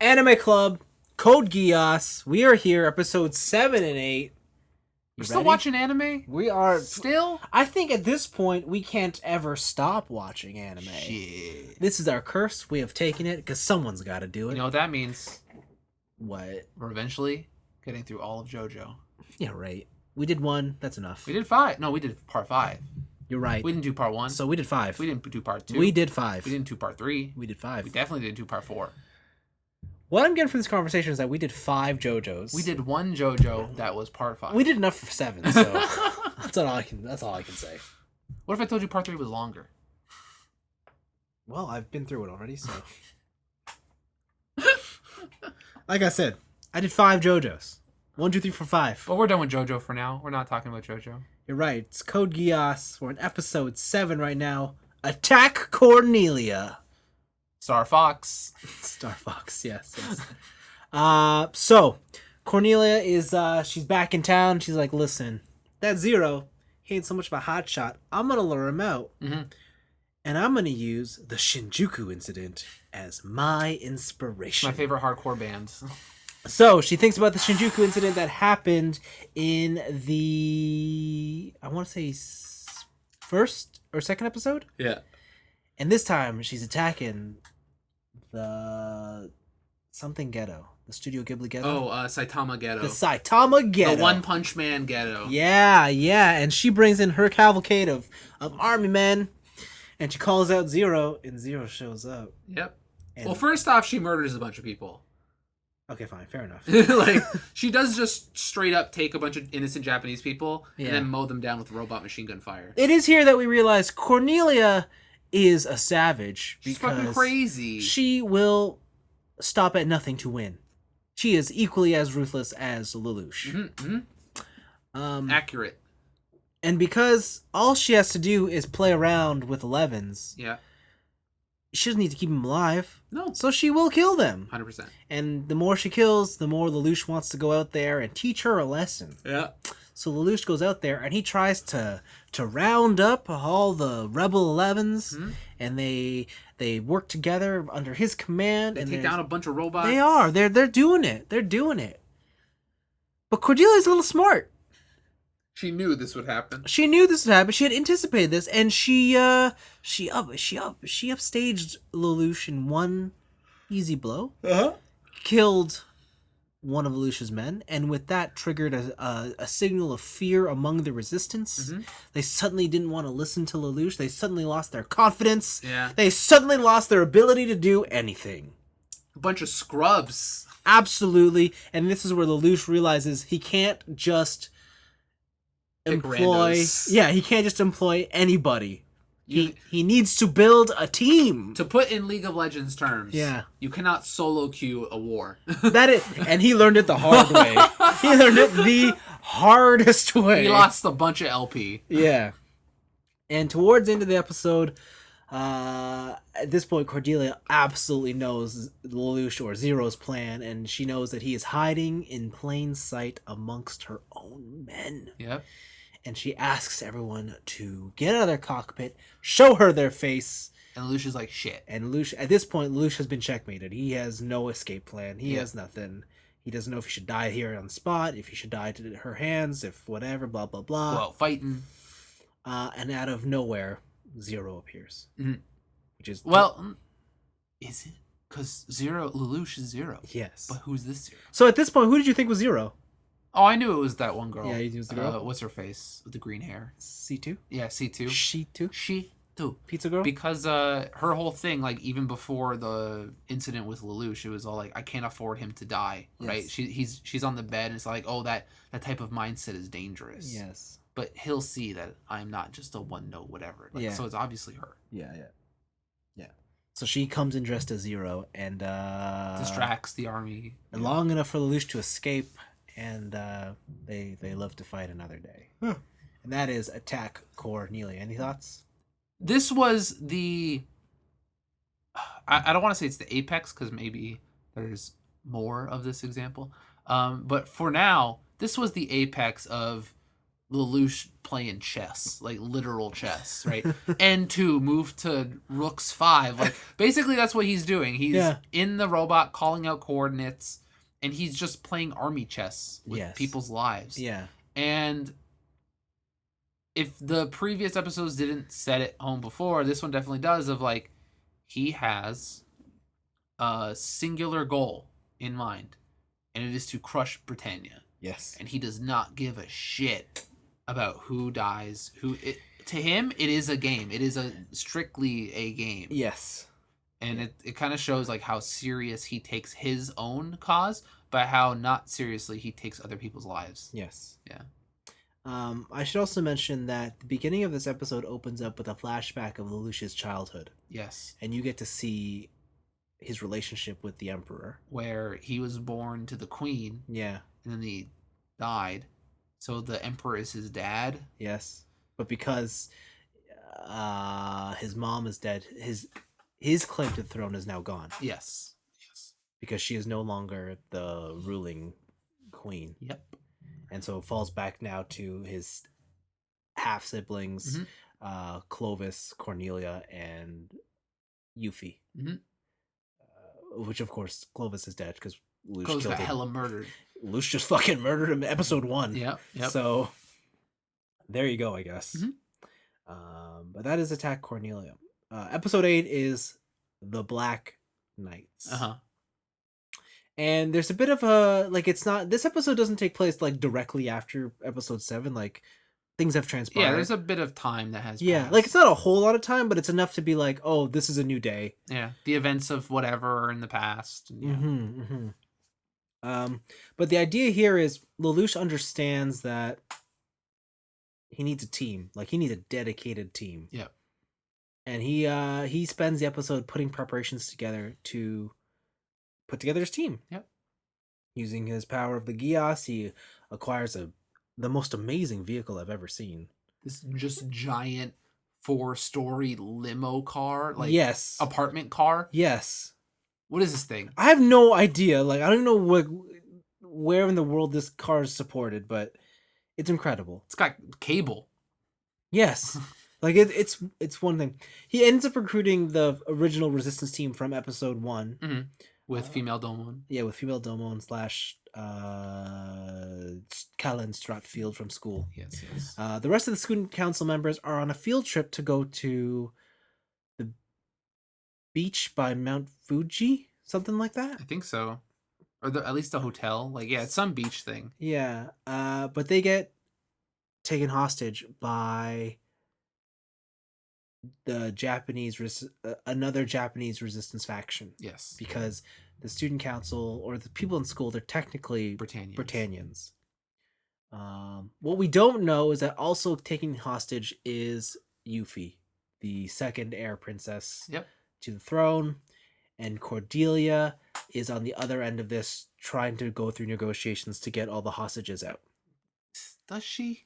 Anime Club, Code Geass. We are here, episode 7 and 8. We're still watching anime? We are. Still? I think at this point, we can't ever stop watching anime. Shit. This is our curse. We have taken it because someone's got to do it. You know what that means? What? We're eventually getting through all of JoJo. Yeah, right. We did 1. That's enough. We did 5. No, we did part 5. You're right. We didn't do part 1. So we did 5. We didn't do part 2. We did 5. We didn't do part 3. We did 5. We definitely didn't do part 4. What I'm getting from this conversation is that we did 5 JoJos. We did 1 JoJo that was part 5. We did enough for 7, so that's all I can say. What if I told you part 3 was longer? Well, I've been through it already, so. Like I said, I did 5 JoJos. 1, 2, 3, 4, 5. Well, we're done with JoJo for now. We're not talking about JoJo. You're right. It's Code Geass. We're in episode 7 right now. Attack Cornelia. Star Fox. Star Fox, yes. So, Cornelia is, she's back in town. She's like, listen, that Zero, he ain't so much of a hotshot. I'm going to lure him out. Mm-hmm. And I'm going to use the Shinjuku incident as my inspiration. My favorite hardcore band. So, she thinks about the Shinjuku incident that happened in the, I want to say, first or second episode? Yeah. And this time, she's attacking the something ghetto. The Studio Ghibli ghetto. Oh, Saitama Ghetto. The Saitama ghetto. The One Punch Man Ghetto. Yeah. And she brings in her cavalcade of army men. And she calls out Zero, and Zero shows up. Yep. And, well, first off, she murders a bunch of people. Okay, fine. Fair enough. Like, she does just straight up take a bunch of innocent Japanese people and then mow them down with robot machine gun fire. It is here that we realize Cornelia is a savage. She's fucking crazy. She will stop at nothing to win. She is equally as ruthless as Lelouch. Mm-hmm. Accurate. And because all she has to do is play around with 11s, she doesn't need to keep them alive. No. So she will kill them. 100%. And the more she kills, the more Lelouch wants to go out there and teach her a lesson. Yeah. So Lelouch goes out there and he tries to round up all the Rebel 11s, and they work together under his command. They and take down a bunch of robots. They are. They're doing it. They're doing it. But Cordelia's a little smart. She knew this would happen. She knew this would happen. She had anticipated this, and she upstaged Lelouch in one easy blow. Killed one of Lelouch's men, and with that triggered a signal of fear among the resistance. They suddenly didn't want to listen to Lelouch. They suddenly lost their confidence. Yeah. They suddenly lost their ability to do anything. A bunch of scrubs. Absolutely. And this is where Lelouch realizes he can't just he can't just employ anybody. He needs to build a team. To put in League of Legends terms, yeah, you cannot solo queue a war. And he learned it the hard way. He learned it the hardest way. He lost a bunch of LP. Yeah. And towards the end of the episode, at this point, Cordelia absolutely knows Lelouch or Zero's plan, and she knows that he is hiding in plain sight amongst her own men. Yep. And she asks everyone to get out of their cockpit, show her their face. And Lelouch is like, shit. And Lelouch, at this point, Lelouch has been checkmated. He has no escape plan. He has nothing. He doesn't know if he should die here on the spot, if he should die to her hands, if whatever, blah, blah, blah. Well, fighting. And out of nowhere, Zero appears. Which is... Well, is it? Because Lelouch is Zero. Yes. But who's this Zero? So at this point, who did you think was Zero? Oh, I knew it was that one girl. Yeah, it was the girl. What's her face with the green hair? C2? Yeah, C2. She2? She2. Pizza girl? Because her whole thing, like, even before the incident with Lelouch, it was all like, I can't afford him to die, right? Yes. She's on the bed, and it's like, oh, that type of mindset is dangerous. Yes. But he'll see that I'm not just a one-note whatever. Like, so it's obviously her. Yeah. So she comes in dressed as Zero and... distracts the army. Long enough for Lelouch to escape, and they live to fight another day. And that is Attack Cornelia. Any thoughts? This was the... I don't want to say it's the apex, because maybe there's more of this example. But for now, this was the apex of Lelouch playing chess, like literal chess, right? N2 move to Rook's 5. Like basically that's what he's doing. He's in the robot calling out coordinates, and he's just playing army chess with people's lives. Yeah. And if the previous episodes didn't set it home before, this one definitely does, of like he has a singular goal in mind, and it is to crush Britannia. Yes. And he does not give a shit about who dies. To him, it is a game. It is strictly a game. Yes. And it kind of shows like how serious he takes his own cause, but how not seriously he takes other people's lives. Yes. Yeah. I should also mention that the beginning of this episode opens up with a flashback of Lelouch's childhood. Yes. And you get to see his relationship with the Emperor. Where he was born to the Queen. Yeah. And then he died. So the Emperor is his dad. Yes. But because his mom is dead, his claim to the throne is now gone. Yes. Yes. Because she is no longer the ruling queen. Yep. And so it falls back now to his half siblings, Clovis, Cornelia, and Yuffie. Which of course Clovis is dead because Clovis got hella murdered. Lelouch just fucking murdered him in episode 1. Yep. So there you go, I guess. But that is Attack Cornelia. Episode 8 is The Black Knights. And there's a bit of a, like, it's not, this episode doesn't take place like directly after episode 7. Like, things have transpired. Yeah, there's a bit of time that has passed. Like, it's not a whole lot of time, but it's enough to be like, oh, this is a new day. Yeah, the events of whatever are in the past. But the idea here is Lelouch understands that he needs a team. Like, he needs a dedicated team. Yep. And he spends the episode putting preparations together to put together his team. Yep. Using his power of the GEASS, he acquires the most amazing vehicle I've ever seen. This just giant 4-story limo car, like apartment car. Yes. What is this thing? I have no idea. Like, I don't know where in the world this car is supported, but it's incredible. It's got cable. Yes. Like, it's one thing. He ends up recruiing the original Resistance team from episode 1. With female Domon. Yeah, with female Domon / Callan Stratfield from school. Yes. The rest of the student council members are on a field trip to go to the beach by Mount Fuji, something like that. I think so. Or at least a hotel. Like, yeah, it's some beach thing. Yeah. But they get taken hostage by the another Japanese resistance faction. Yes. Because the student council or the people in school, they're technically Britannians. What we don't know is that also taking hostage is Yuffie, the second heir princess to the throne, and Cordelia is on the other end of this, trying to go through negotiations to get all the hostages out. Does she?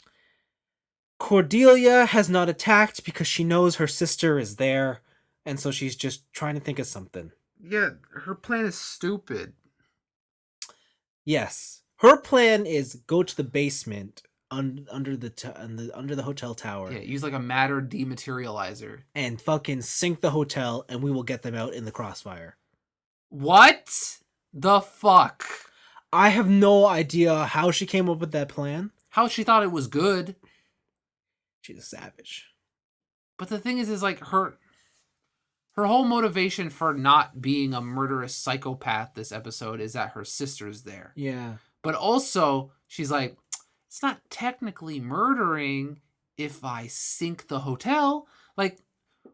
Cordelia has not attacked because she knows her sister is there, and so she's just trying to think of something. Yeah, her plan is stupid. Yes. Her plan is go to the basement under the hotel tower. Yeah, use like a matter dematerializer. And fucking sink the hotel, and we will get them out in the crossfire. What the fuck? I have no idea how she came up with that plan. How she thought it was good. She's a savage. But the thing is like her whole motivation for not being a murderous psychopath this episode is that her sister's there. Yeah. But also, she's like, it's not technically murdering if I sink the hotel. Like,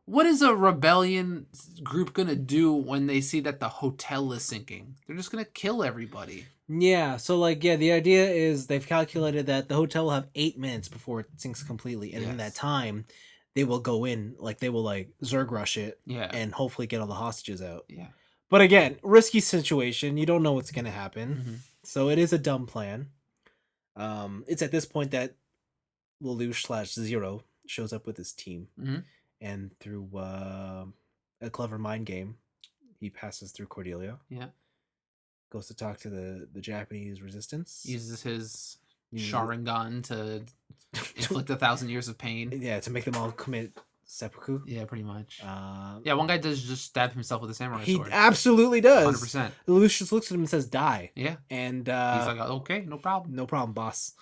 what is a rebellion group going to do when they see that the hotel is sinking? They're just going to kill everybody. Yeah, so like, the idea is they've calculated that the hotel will have 8 minutes before it sinks completely. And in that time, they will go in, like, they will like Zerg rush it and hopefully get all the hostages out. Yeah. But again, risky situation. You don't know what's going to happen. So it is a dumb plan. It's at this point that Lelouch / Zero shows up with his team. And through a clever mind game, he passes through Cordelia. Yeah. Goes to talk to the Japanese resistance. Uses his Sharingan to inflict 1,000 years of pain. Yeah, to make them all commit seppuku. Yeah, pretty much. Yeah, one guy does just stab himself with a samurai sword. He absolutely does. 100%. Lelouch just looks at him and says, "Die." Yeah. And he's like, "Okay, no problem. No problem, boss."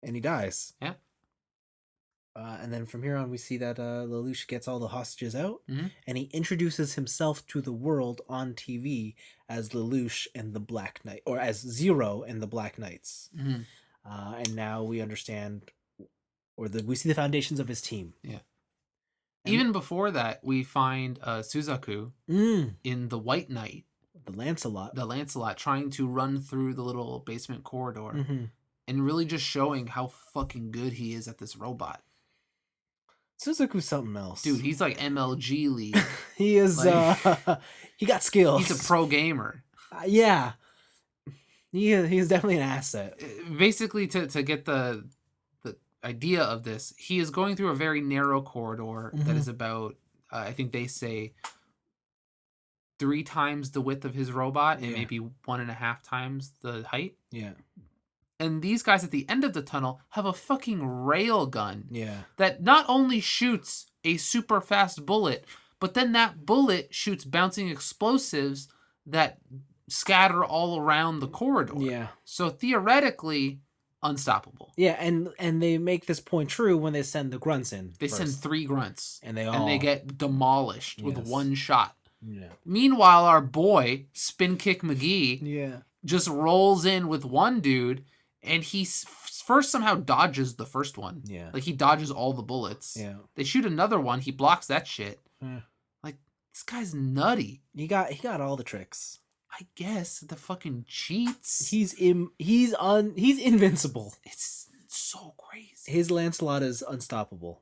And he dies. Yeah. And then from here on, we see that Lelouch gets all the hostages out, mm-hmm. and he introduces himself to the world on TV as Lelouch and the Black Knight, or as Zero and the Black Knights. Mm-hmm. And now we understand, we see the foundations of his team. Yeah. And even before that, we find Suzaku in the White Knight, the Lancelot, trying to run through the little basement corridor, and really just showing how fucking good he is at this robot. Suzaku's something else, dude. He's like MLG League. He is. He got skills. He's a pro gamer. Yeah, he is definitely an asset. Basically, to get the idea of this, he is going through a very narrow corridor that is about, I think they say, 3 times the width of his robot and maybe 1.5 times the height. Yeah. And these guys at the end of the tunnel have a fucking rail gun. Yeah. That not only shoots a super fast bullet, but then that bullet shoots bouncing explosives that scatter all around the corridor. Yeah. So theoretically, unstoppable. Yeah, and they make this point true when they send the grunts in. They send 3 grunts. And they get demolished with one shot. Yeah. Meanwhile, our boy, Spin Kick McGee, just rolls in with one dude. And he first somehow dodges the first one. Yeah. Like, he dodges all the bullets. Yeah. They shoot another one. He blocks that shit. Like, this guy's nutty. He got all the tricks. I guess. The fucking cheats. He's invincible. It's so crazy. His Lancelot is unstoppable.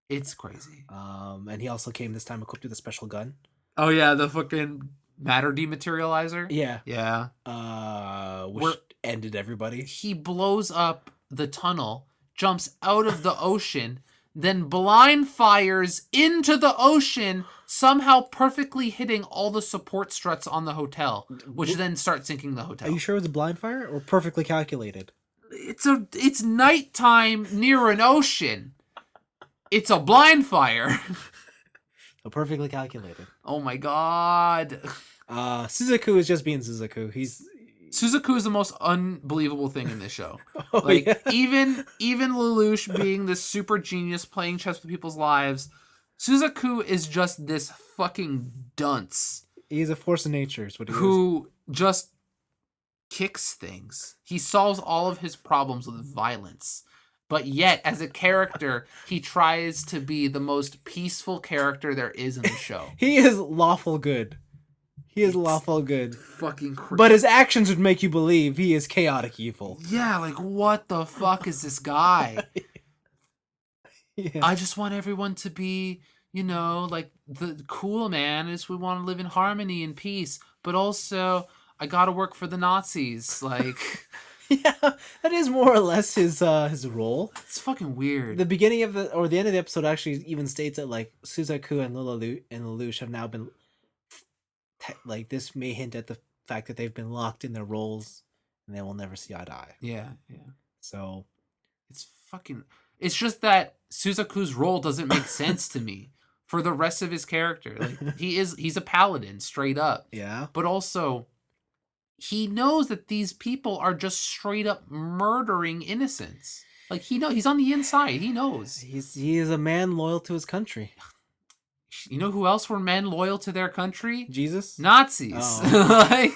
It's crazy. And he also came this time equipped with a special gun. Oh, yeah. The fucking matter dematerializer. Yeah. Yeah. Which ended everybody. He blows up the tunnel, jumps out of the ocean, then blind fires into the ocean, somehow perfectly hitting all the support struts on the hotel, which then start sinking the hotel. Are you sure it was a blind fire or perfectly calculated? It's nighttime near an ocean. It's a blind fire. So perfectly calculated. Oh my god. Suzaku is just being Suzaku. Suzaku is the most unbelievable thing in this show. Even Lelouch being this super genius playing chess with people's lives, Suzaku is just this fucking dunce. He's a force of nature, is what he is. Who just kicks things. He solves all of his problems with violence. But yet, as a character, he tries to be the most peaceful character there is in the show. He is lawful good. He is lawful good. Fucking crazy. But his actions would make you believe he is chaotic evil. Yeah, like, what the fuck is this guy? I just want everyone to be, like, the cool man is we want to live in harmony and peace. But also, I gotta work for the Nazis. Like... Yeah, that is more or less his role. It's fucking weird. The beginning of the end of the episode actually even states that like Suzaku and Lelouch have now been like, this may hint at the fact that they've been locked in their roles and they will never see eye to eye. Yeah. So it's just that Suzaku's role doesn't make sense to me for the rest of his character. Like, he's a paladin straight up. Yeah. But also, he knows that these people are just straight up murdering innocents. Like, he's on the inside. He knows. He is a man loyal to his country. You know who else were men loyal to their country? Jesus? Nazis. Oh. Like,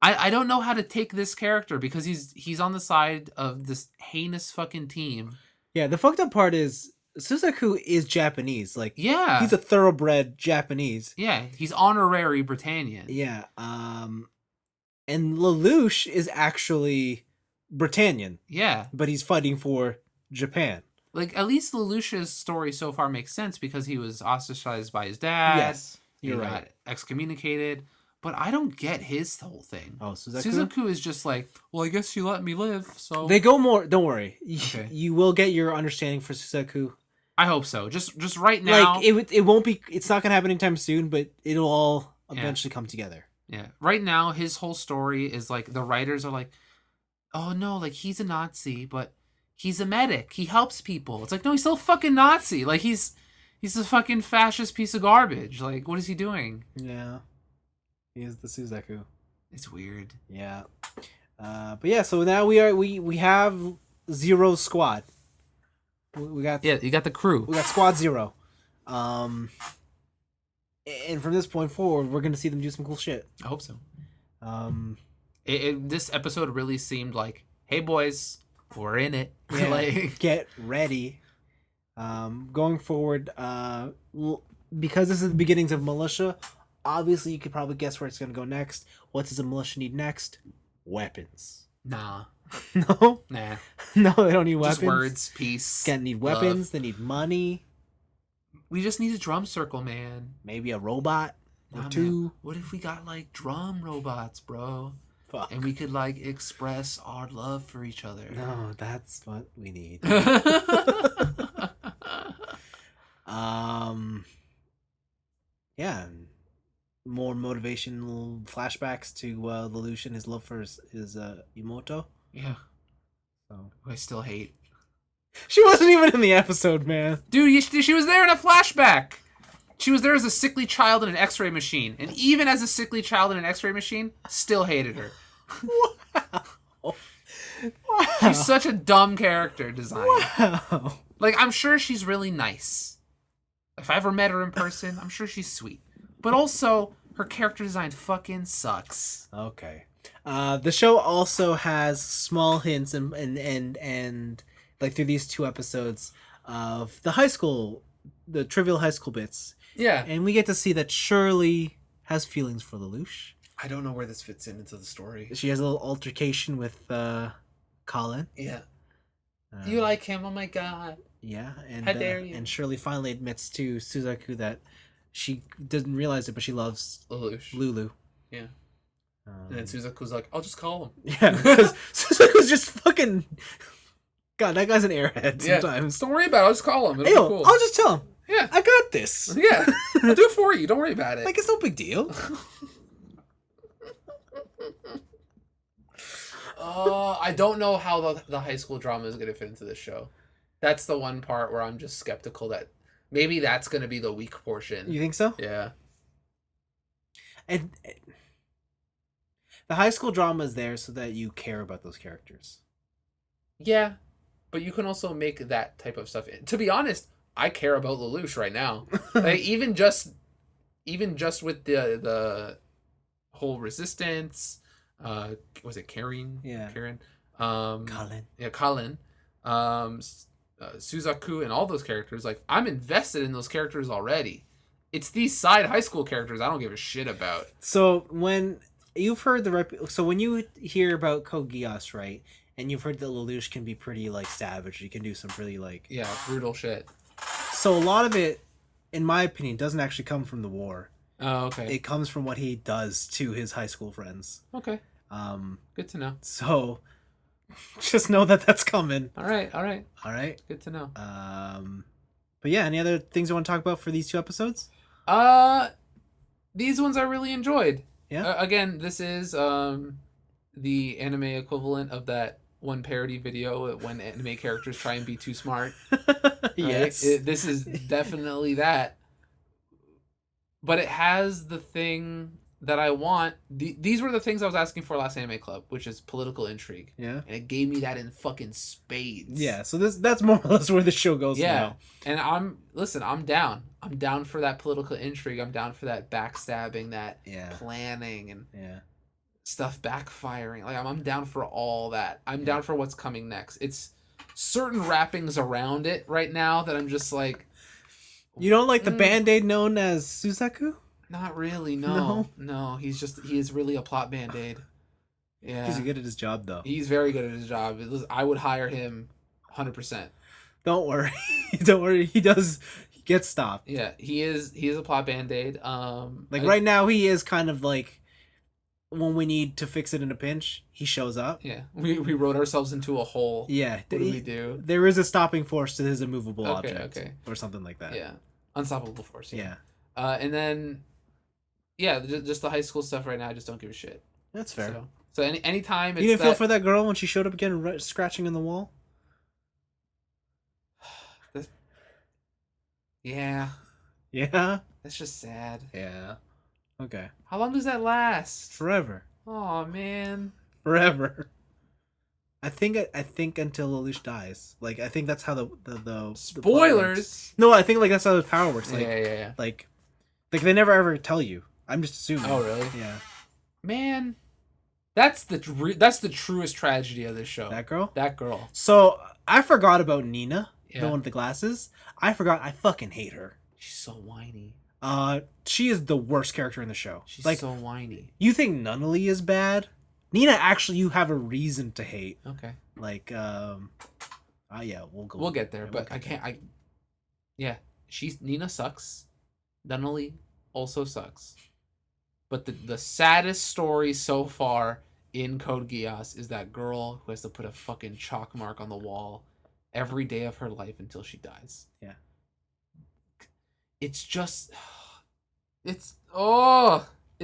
I don't know how to take this character because he's on the side of this heinous fucking team. Yeah, the fucked up part is Suzaku is Japanese. Like, yeah, he's a thoroughbred Japanese. Yeah, he's honorary Britannian. Yeah. And Lelouch is actually Britannian. Yeah. But he's fighting for Japan. Like, at least Lelouch's story so far makes sense because he was ostracized by his dad. Yes, you're right. Got excommunicated. But I don't get his whole thing. Oh, Suzaku is just like, well, I guess you let me live, so... They go more... Don't worry. Okay. You will get your understanding for Suzaku. I hope so. Just right now... Like, it won't be... It's not going to happen anytime soon, but it'll all eventually come together. Yeah. Right now, his whole story is like, the writers are like, oh no, like he's a Nazi, but he's a medic. He helps people. It's like, no, he's still a fucking Nazi. Like he's a fucking fascist piece of garbage. Like, what is he doing? Yeah. He is the Suzaku. It's weird. Yeah. But yeah, so now we have Zero Squad. We got you got the crew. We got Squad Zero. And from this point forward, we're gonna see them do some cool shit. I hope so. This episode really seemed like, hey boys, we're in it. Yeah, like, get ready. Going forward, because this is the beginnings of Militia, obviously you could probably guess where it's gonna go next. What does a militia need next? Weapons. Nah. No? Nah. No, they don't need weapons. Just words, peace. They need weapons, love. They need money. We just need a drum circle, man. Maybe a robot or Nah, two. Man. What if we got, like, drum robots, bro? Fuck. And we could, like, express our love for each other. No, that's what we need. Yeah. More motivational flashbacks to Lelouch, his love for his Yumoto. Yeah. So I still hate. She wasn't even in the episode, man. Dude, she was there in a flashback. She was there as a sickly child in an x-ray machine. And even as a sickly child in an x-ray machine, still hated her. Wow. Wow. She's such a dumb character design. Wow. Like, I'm sure she's really nice. If I ever met her in person, I'm sure she's sweet. But also, her character design fucking sucks. Okay. The show also has small hints and like through these two episodes of the trivial high school bits. Yeah. And we get to see that Shirley has feelings for Lelouch. I don't know where this fits into the story. She has a little altercation with Colin. Yeah. You like him? Oh my god. Yeah. And, how dare you? And Shirley finally admits to Suzaku that she doesn't realize it, but she loves Lelouch. Lulu. Yeah. And then Suzaku's like, I'll just call him. Yeah, because Suzaku's just fucking... God, that guy's an airhead sometimes. Yeah. Don't worry about it. I'll just call him. It'll be cool. I'll just tell him. Yeah. I got this. Yeah. I'll do it for you. Don't worry about it. Like, it's no big deal. I don't know how the high school drama is going to fit into this show. That's the one part where I'm just skeptical that maybe that's going to be the weak portion. You think so? Yeah. And the high school drama is there so that you care about those characters. Yeah. But you can also make that type of stuff. To be honest, I care about Lelouch right now. Like, even just with the whole resistance, was it Karen? Yeah. Karen. Colin. Yeah, Colin. Suzaku and all those characters. Like, I'm invested in those characters already. It's these side high school characters I don't give a shit about. So when you've heard when you hear about Code GEASS, right? And you've heard that Lelouch can be pretty, like, savage. He can do some pretty, like... Yeah, brutal shit. So a lot of it, in my opinion, doesn't actually come from the war. Oh, okay. It comes from what he does to his high school friends. Okay. Good to know. So, just know that that's coming. All right. All right. Good to know. But yeah, any other things you want to talk about for these two episodes? These ones I really enjoyed. Yeah. Again, this is the anime equivalent of that one parody video when anime characters try and be too smart. Yes. This is definitely that. But it has the thing that I want. These were the things I was asking for last Anime Club, which is political intrigue. Yeah. And it gave me that in fucking spades. Yeah, so that's more or less where the show goes now. And I'm down. I'm down for that political intrigue. I'm down for that backstabbing, that planning and stuff backfiring. Like, I'm down for all that. I'm down for what's coming next. It's certain wrappings around it right now that I'm just like... You don't like the Band-Aid known as Suzaku? Not really, no. No, he is really a plot Band-Aid. Yeah. He's good at his job, though. He's very good at his job. I would hire him 100%. Don't worry. Don't worry. He gets stopped. Yeah, he is a plot Band-Aid. Right now, he is kind of like... When we need to fix it in a pinch, he shows up. Yeah, we wrote ourselves into a hole. Yeah. What do we do? There is a stopping force to his immovable object. Okay. Or something like that. Yeah. Unstoppable force. Yeah. And then, just the high school stuff right now, I just don't give a shit. That's fair. So anytime it's you didn't feel for that girl when she showed up again, scratching in the wall. Yeah. Yeah. That's just sad. Yeah. Okay. How long does that last? Forever. Oh man. Forever. I think until Lelouch dies. Like I think that's how the spoilers. No, I think like that's how the power works. Like, yeah. Like they never ever tell you. I'm just assuming. Oh really? Yeah. Man, that's the truest tragedy of this show. That girl. That girl. So I forgot about Nina, Yeah. the one with the glasses. I forgot. I fucking hate her. She's so whiny. She is the worst character in the show. She's like, so whiny. You think Nunnally is bad? Nina, actually, you have a reason to hate. Okay. Like, yeah, We'll get there, but I can't. Nina sucks. Nunnally also sucks. But the saddest story so far in Code Geass is that girl who has to put a fucking chalk mark on the wall every day of her life until she dies. Yeah. It's just, it's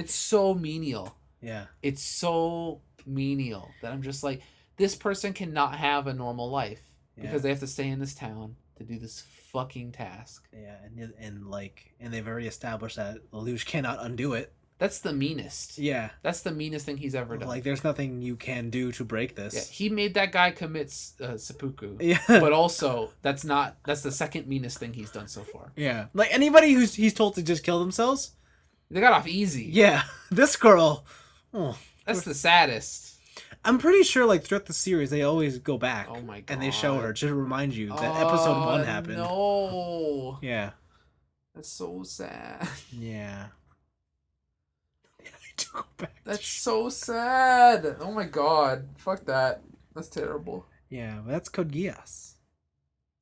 so menial. Yeah. It's so menial that I'm just like, this person cannot have a normal life because they have to stay in this town to do this fucking task. Yeah, and they've already established that Lelouch cannot undo it. That's the meanest. Yeah. That's the meanest thing he's ever done. Like, there's nothing you can do to break this. Yeah, he made that guy commit seppuku. Yeah. But also, that's the second meanest thing he's done so far. Yeah. Like, anybody he's told to just kill themselves, they got off easy. Yeah. This girl. Oh. That's the saddest. I'm pretty sure, like, throughout the series, they always go back. Oh my god. And they show her to remind you that episode 1 happened. No. Yeah. That's so sad. Yeah. To go back. That's so sad. Oh my god. Fuck that. That's terrible. Yeah, well, that's Code Geass.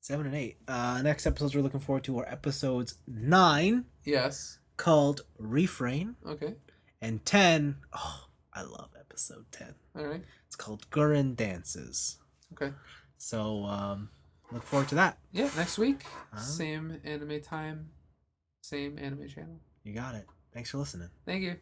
7 and 8. Next episodes we're looking forward to are episodes 9. Yes. Called Refrain. Okay. And 10. Oh, I love episode 10. Alright. It's called Gurren Dances. Okay. So, look forward to that. Yeah, next week. Same anime time. Same anime channel. You got it. Thanks for listening. Thank you.